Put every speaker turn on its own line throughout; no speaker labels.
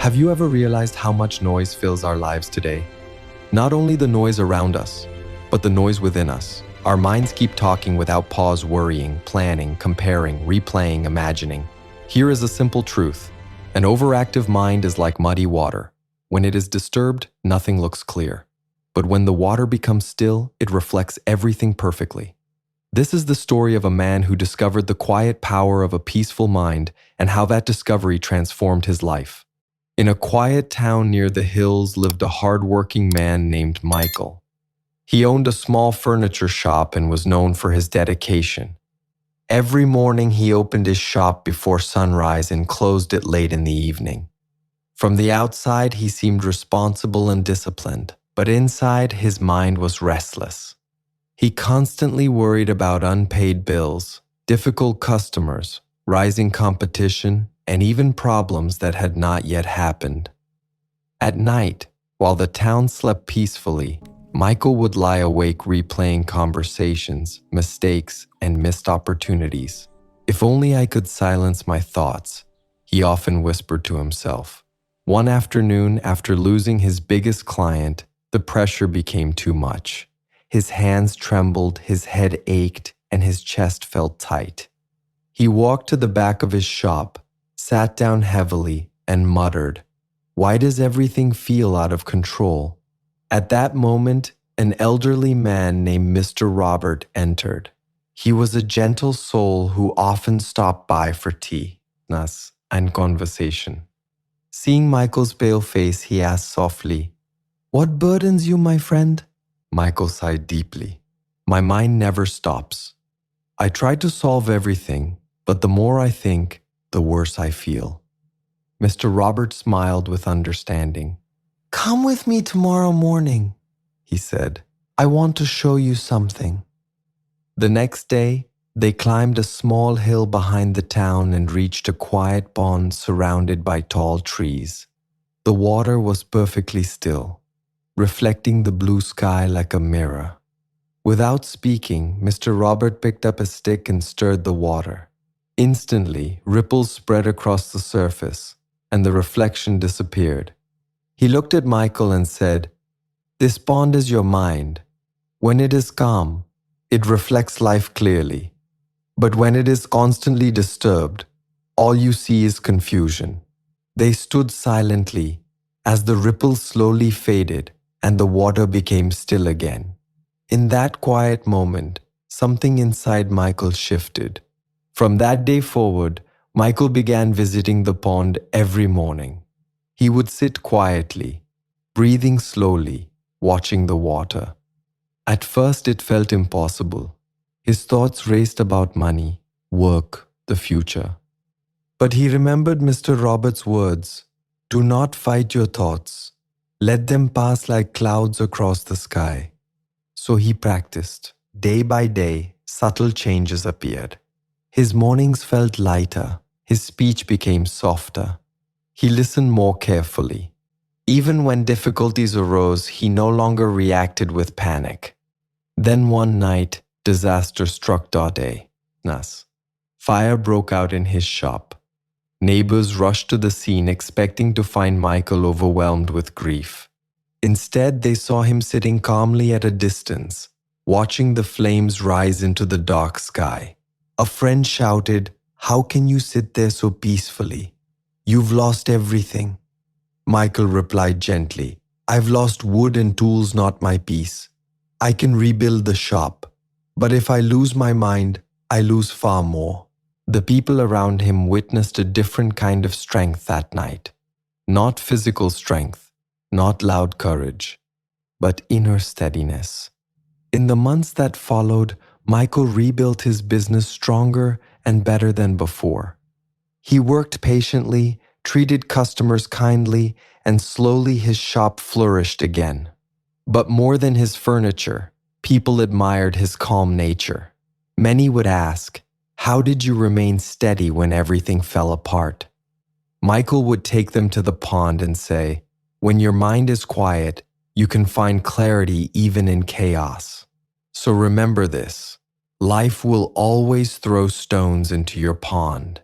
Have you ever realized how much noise fills our lives today? Not only the noise around us, but the noise within us. Our minds keep talking without pause, worrying, planning, comparing, replaying, imagining. Here is a simple truth. An overactive mind is like muddy water. When it is disturbed, nothing looks clear. But when the water becomes still, it reflects everything perfectly. This is the story of a man who discovered the quiet power of a peaceful mind and how that discovery transformed his life. In a quiet town near the hills lived a hard-working man named Michael. He owned a small furniture shop and was known for his dedication. Every morning he opened his shop before sunrise and closed it late in the evening. From the outside, he seemed responsible and disciplined, but inside his mind was restless. He constantly worried about unpaid bills, difficult customers, rising competition, and even problems that had not yet happened. At night, while the town slept peacefully, Michael would lie awake replaying conversations, mistakes, and missed opportunities. "If only I could silence my thoughts," he often whispered to himself. One afternoon, after losing his biggest client, the pressure became too much. His hands trembled, his head ached, and his chest felt tight. He walked to the back of his shop, sat down heavily, and muttered, "Why does everything feel out of control?" At that moment, an elderly man named Mr. Robert entered. He was a gentle soul who often stopped by for tea, and conversation. Seeing Michael's pale face, he asked softly, "What burdens you, my friend?" Michael sighed deeply. "My mind never stops. I try to solve everything, but the more I think, the worse I feel." Mr. Robert smiled with understanding. "Come with me tomorrow morning," he said. "I want to show you something." The next day, they climbed a small hill behind the town and reached a quiet pond surrounded by tall trees. The water was perfectly still, reflecting the blue sky like a mirror. Without speaking, Mr. Robert picked up a stick and stirred the water. Instantly, ripples spread across the surface, and the reflection disappeared. He looked at Michael and said, "This pond is your mind. When it is calm, it reflects life clearly. But when it is constantly disturbed, all you see is confusion." They stood silently as the ripples slowly faded and the water became still again. In that quiet moment, something inside Michael shifted. From that day forward, Michael began visiting the pond every morning. He would sit quietly, breathing slowly, watching the water. At first it felt impossible. His thoughts raced about money, work, the future. But he remembered Mr. Roberts' words, "Do not fight your thoughts. Let them pass like clouds across the sky." So he practiced. Day by day, subtle changes appeared. His mornings felt lighter. His speech became softer. He listened more carefully. Even when difficulties arose, he no longer reacted with panic. Then one night, disaster struck Dade. Fire broke out in his shop. Neighbors rushed to the scene expecting to find Michael overwhelmed with grief. Instead, they saw him sitting calmly at a distance, watching the flames rise into the dark sky. A friend shouted, "How can you sit there so peacefully? You've lost everything." Michael replied gently, "I've lost wood and tools, not my peace. I can rebuild the shop, but if I lose my mind, I lose far more." The people around him witnessed a different kind of strength that night. Not physical strength, not loud courage, but inner steadiness. In the months that followed, Michael rebuilt his business stronger and better than before. He worked patiently, treated customers kindly, and slowly his shop flourished again. But more than his furniture, people admired his calm nature. Many would ask, "How did you remain steady when everything fell apart?" Michael would take them to the pond and say, "When your mind is quiet, you can find clarity even in chaos." So remember this, life will always throw stones into your pond.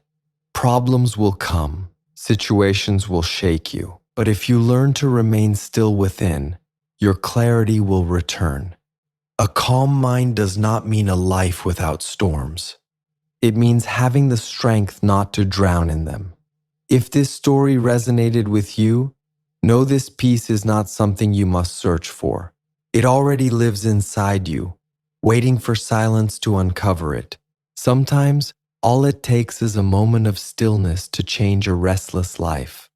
Problems will come, Situations will shake you, but if you learn to remain still within, your clarity will return. A calm mind does not mean a life without storms. It means having the strength not to drown in them. If this story resonated with you, know this peace is not something you must search for. It already lives inside you, waiting for silence to uncover it. Sometimes, all it takes is a moment of stillness to change a restless life.